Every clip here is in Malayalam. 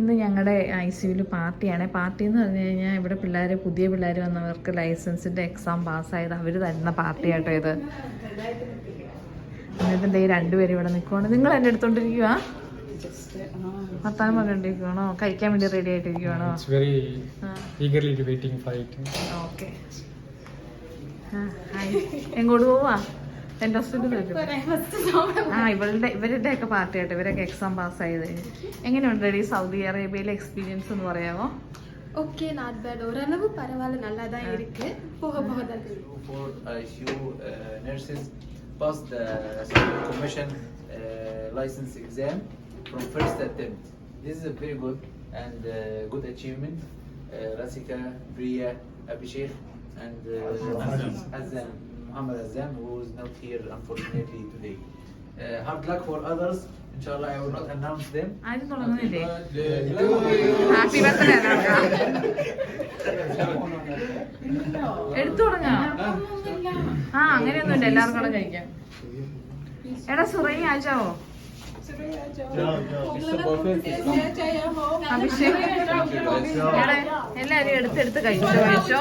ഇന്ന് ഞങ്ങളുടെ ICUവിൽ പാർട്ടിയാണ്. പാർട്ടി എന്ന് പറഞ്ഞു കഴിഞ്ഞാൽ ഇവിടെ പുതിയ പിള്ളേർ വന്നവർക്ക് ലൈസൻസിൻ്റെ എക്സാം പാസ്സായത് അവർ തരുന്ന പാർട്ടിയാട്ടോ ഇത്. എന്നിട്ട് എന്തേ രണ്ടുപേരും ഇവിടെ നിൽക്കുവാണ്. നിങ്ങൾ എൻ്റെ അടുത്തോണ്ടിരിക്കുക വർത്താനം പറഞ്ഞോണ്ടിരിക്കുവാണോ? കഴിക്കാൻ വേണ്ടി റെഡി ആയിട്ടിരിക്കുവാണോ? ഓക്കെ. എങ്ങോട്ട് പോവാ? എൻ്റെ ഹോസ്പിറ്റലിൽ ഇവരുടെ ഒക്കെ പാർട്ടി ആയിട്ട് ഇവരൊക്കെ എക്സാം പാസ്സായത്. എങ്ങനെയുണ്ട് ഈ സൗദി അറേബ്യയിലെ എക്സ്പീരിയൻസ് എന്ന് പറയാമോ? ஓகே நாட் பேட் ஓரளவு பரவாயில்ல நல்லா தான் இருக்கு போக போக தான் for ICU nurses passed the commission license exam from first attempt. This is a very good and good achievement. Rasika, Priya, Abhishek and Azam, Muhammad Azam, who is not here unfortunately today. Hard luck for others. Inshallah, I will not announce them. ആരും തുടങ്ങുന്നില്ലേ? ഹാപ്പി ബർത്ത്ഡേ എടുത്തു തുടങ്ങാം. അങ്ങനെയൊന്നുമില്ല, എല്ലാവർക്കും കൂടെ കഴിക്കാം. എടാ സുറൈ ആജാവോ? അഭിഷേക് എല്ലാരും എടുത്തെടുത്ത് കഴിച്ചോ.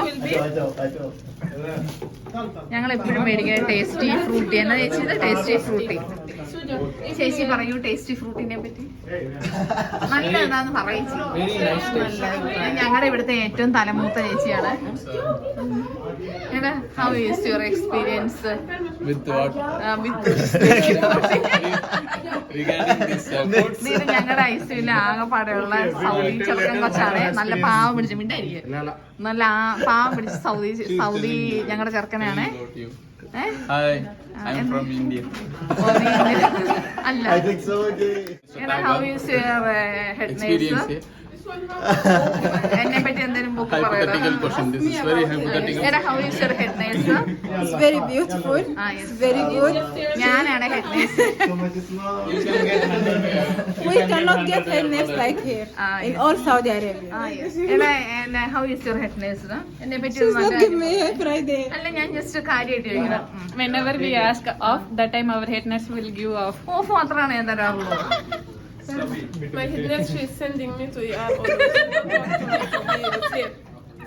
ഞങ്ങൾ എപ്പോഴും മേടിക്കുക ടേസ്റ്റി ഫ്രൂട്ടി. എന്നാ ചേച്ചി ഇത്? ടേസ്റ്റി ഫ്രൂട്ടി. ചേച്ചി പറയൂ ടേസ്റ്റി ഫ്രൂട്ടിനെ പറ്റി. നല്ലതാന്ന് പറയിച്ചു. ഞങ്ങളുടെ ഇവിടുത്തെ ഏറ്റവും തലമൂത്ത ചേച്ചിയാണ്. ഹൗ ഈസ് യുവർ എക്സ്പീരിയൻസ് ഇത് ഞങ്ങളുടെ ICUവിലെ ആകെപ്പാടെയുള്ള സൗദി ചെറുക്കൻ കൊച്ചാണ്. നല്ല പാവം പിടിച്ച മിണ്ടായിരിക്കും. നല്ല പാവം പിടിച്ച സൗദി ഞങ്ങളുടെ ചെറുക്കനാണ്. അല്ല how is your head nurse? എന്നെ പറ്റി എന്തെങ്കിലും ബുക്ക് പറയാം. How is your head nurse? It's very beautiful. It's very good. ഞാനാണ് head nurse. We cannot get head nurse like here in all Saudi Arabia. How is your head nurse? എന്നെ പറ്റി She's not give me a Friday. അല്ല ഞാൻ ജസ്റ്റ് കാര്യമായിട്ട് ചോദിക്കണം. Whenever we ask off, that time our head nurse will give off. Of മാത്രമാണ് ഞാൻ തരാറുള്ളൂ. My head nurse is sending me to ER always.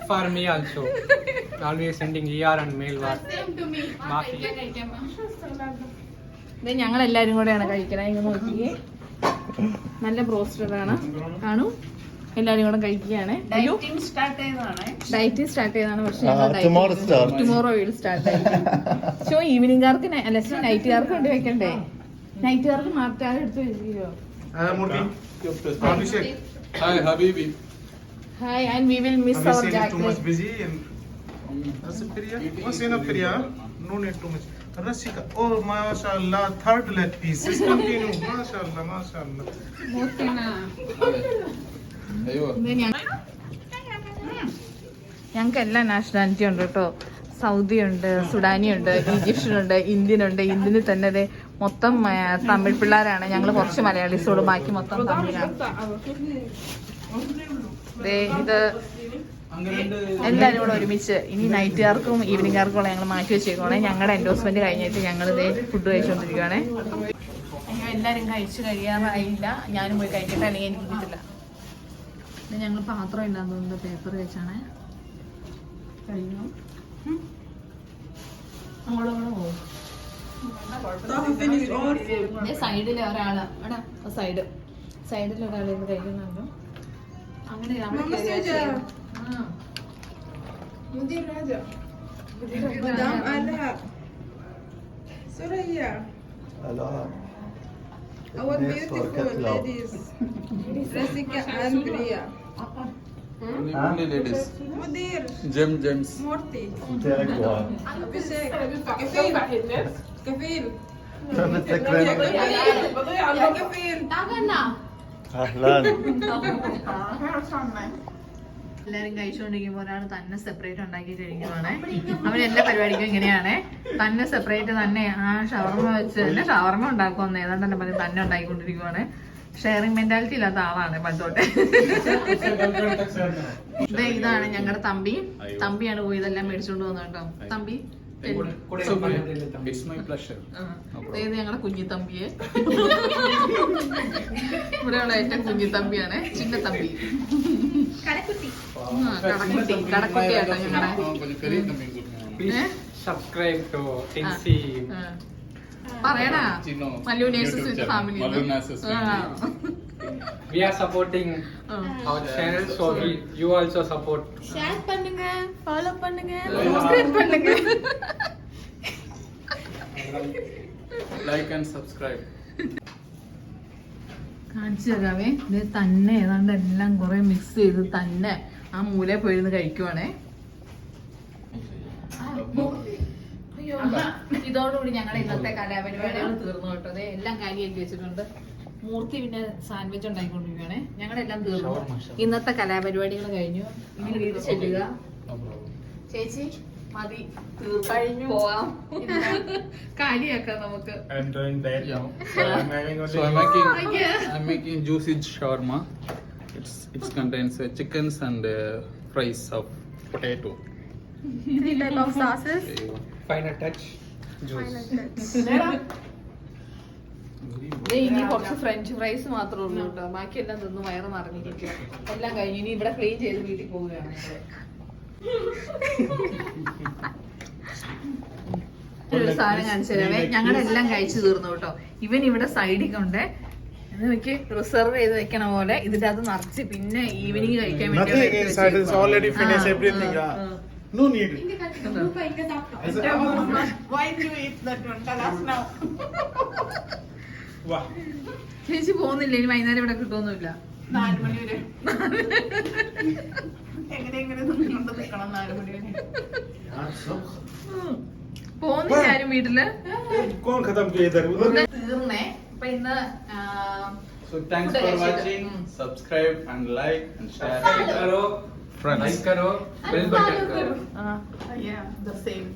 For me also. Always sending ER and mail work. ഞങ്ങൾ എല്ലാരും കൂടെയാണ് കഴിക്കണേ. ഇങ്ങനെ നോക്കിയേ, നല്ല ബ്രോസ്റ്റഡ് ആണ്. കാണൂ, എല്ലാരും കൂടെ കഴിക്കുകയാണ്. ഡയറ്റിംഗ് സ്റ്റാർട്ട് ചെയ്തതാണ്. പക്ഷെ ടുമോറോ വിൽ സ്റ്റാർട്ട് ആയിരിക്കും. സോ ഈവനിംഗുകാർക്ക് അല്ല നൈറ്റുകാർക്ക് വേണ്ടി വെക്കണ്ടേ? നൈറ്റുകാർക്ക് മാറ്റാതെ എടുത്ത് വെച്ചിരിക്കോ? Hi Habibi. Hi, and we will miss our Jack. Too much busy and what's enough Priya? No need too much. Rasika, oh mashallah, third leg piece. Continue, mashallah, mashallah. ഞങ്ങൾക്ക് എല്ലാ നാഷണാലിറ്റി ഉണ്ട് കേട്ടോ. സൗദി ഉണ്ട്, സുഡാനി ഉണ്ട്, ഈജിപ്ഷ്യൻ ഉണ്ട്, ഇന്ത്യൻ ഉണ്ട്. ഇന്ത്യനിൽ തന്നെ മൊത്തം തമിഴ് പിള്ളേരാണ്. ഞങ്ങൾ കുറച്ച് മലയാളീസോട്, ബാക്കി മൊത്തം തമിഴാണ്. ഇത് എല്ലാവരും കൂടെ ഒരുമിച്ച് ഇനി നൈറ്റുകാർക്കും ഈവനിംഗുകാർക്കും ഞങ്ങൾ മാറ്റി വെച്ചേക്കുവാണേ. ഞങ്ങളുടെ എൻഡോഴ്സ്മെന്റ് കഴിഞ്ഞിട്ട് ഞങ്ങൾ ഇതേ ഫുഡ് കഴിച്ചുകൊണ്ടിരിക്കുകയാണേ. എല്ലാവരും കഴിച്ചു കഴിയാറായില്ല. ഞാനും പോയി കഴിക്കട്ടെ, അല്ലെങ്കിൽ എനിക്ക് കിട്ടില്ല. ഇത് ഞങ്ങൾ പാത്രം ഇല്ലാത്തതുകൊണ്ട് പേപ്പർ വെച്ചാണ് കഴിക്കണം. അങ്ങോട്ടങ്ങോട്ട് പോകും. സൈഡിൽ ഒരാള് അവിടെ സൈഡിൽ ഒരാൾ ഇത് കഴിക്കുന്നുണ്ട്. അങ്ങനെ Madam Ala. Suraya. Our beautiful ladies. Rasika and Priya. Only ladies. Mudir. Gems. Morty. Abhishek. Kafil. Kafil. Ya Kafil. എല്ലാരും കഴിച്ചുകൊണ്ടിരിക്കുമ്പോൾ ഒരാൾ തന്നെ സെപ്പറേറ്റ് ഉണ്ടാക്കി കഴിക്കുവാണ്. അവരെല്ലാ പരിപാടിക്കും ഇങ്ങനെയാണ്, തന്നെ സെപ്പറേറ്റ് തന്നെ. ഷവർമ വെച്ച് തന്നെ ഷവർമ ഉണ്ടാക്കുമെന്ന് ഏതാണ്ട് തന്നെ പറഞ്ഞ് തന്നെ ഉണ്ടാക്കിക്കൊണ്ടിരിക്കുവാണ്. ഷെയറിംഗ് മെന്റാലിറ്റി ഇല്ലാത്ത ആളാണ് പണ്ടോട്ടെ. ഇതാണ് ഞങ്ങളുടെ തമ്പിയാണ് പോയി ഇതെല്ലാം മേടിച്ചോണ്ട് പോകുന്നത് കേട്ടോ. Thampi It's my pleasure. ഞങ്ങളുടെ കുഞ്ഞിത്തമ്പിയെ ഇവിടെയുള്ള ഏറ്റവും കുഞ്ഞിത്തമ്പിയാണ് ചിന്നത്തമ്പി. കടക്കുട്ടിയാട്ടോ ഞങ്ങളുടെ. Please subscribe to NC. പറയണ Chino. Mallu nurses with family. Mallu Nurses family. We are supporting our channel, so you also support. Share பண்ணுங்க, ஃபாலோ பண்ணுங்க, Yeah. சப்ஸ்கிரைப் பண்ணுங்க. Like and subscribe. കാണിച്ചു തരാവേ. ഇത് തന്നെ ഏതാണ്ട് എല്ലാം കുറെ മിക്സ് ചെയ്ത് തന്നെ ആ മൂലയിൽ പോയിരുന്ന് കഴിക്കുവാണേ. അയ്യോ, ഇതോടുകൂടി ഞങ്ങളുടെ ഇന്നത്തെ കലാപരിപാടികൾ തീർന്നു കേട്ടോ. അതെ എല്ലാം കാര്യമാക്കി വെച്ചിട്ടുണ്ട്. മൂർത്തി പിന്നെ സാൻഡ്വിച്ച് ഉണ്ടാക്കിക്കൊണ്ടിരിക്കുകയാണേ. ഞങ്ങളുടെ എല്ലാം തീർന്നു. ഇന്നത്തെ കലാപരിപാടികൾ കഴിഞ്ഞു. ഇനി വീട്ടിൽ ചെല്ലുക. No problem. ചേച്ചി മതി, കഴിഞ്ഞു പോവാം. കാര്യാക്കാം നമുക്ക്. I'm doing that now. So I'm having only. So I'm making juicy shawarma. It contains chickens and fries of potato. 3 type of sauces. Final touch. Juice. ദേ ഇനി കുറച്ച് ഫ്രഞ്ച് ഫ്രൈസ് മാത്രമേ ഉള്ളൂ കേട്ടോ. ബാക്കിയെല്ലാം തിന്ന് വയറ് നിറഞ്ഞിരിക്കുക. എല്ലാം കഴിഞ്ഞ് ഇനി ഇവിടെ ക്ലീൻ ചെയ്ത് വീട്ടിൽ പോവുകയാണ് ഞങ്ങള്. ഒരു സാധനം കാണിച്ചു തരാവേ. ഞങ്ങളെല്ലാം കഴിച്ചു തീർന്നു കേട്ടോ. ഇവൻ ഇവിടെ സൈഡിൽ കൊണ്ട് നോക്കി റിസർവ് ചെയ്ത് വെക്കണ പോലെ ഇതിന്റെ അത് നിറച്ച് പിന്നെ ഈവനിങ് കഴിക്കാൻ Nothing inside is already finished. Everything. No need. Why do you eat that one? Tell us now. Wow. ചേച്ചി പോകുന്നില്ല ഇനി വൈകുന്നേരം ഇവിടെ കിട്ടുമൊന്നുമില്ല. 4 മണി വരെ എങ്ങനെ നിൽക്കണം 4 മണി വരെ. പോകുന്നില്ല ആരും വീട്ടില്. कौन खत्म किया इधर उधर? തീർന്നേ. അപ്പൊ ഇന്ന് So thanks for watching. Subscribe and like and share. Karo, Friends. like karo, bell button karo. the same.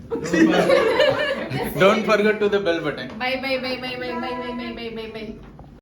Don't forget to the bell button. Bye bye bye bye bye bye bye bye bye bye bye.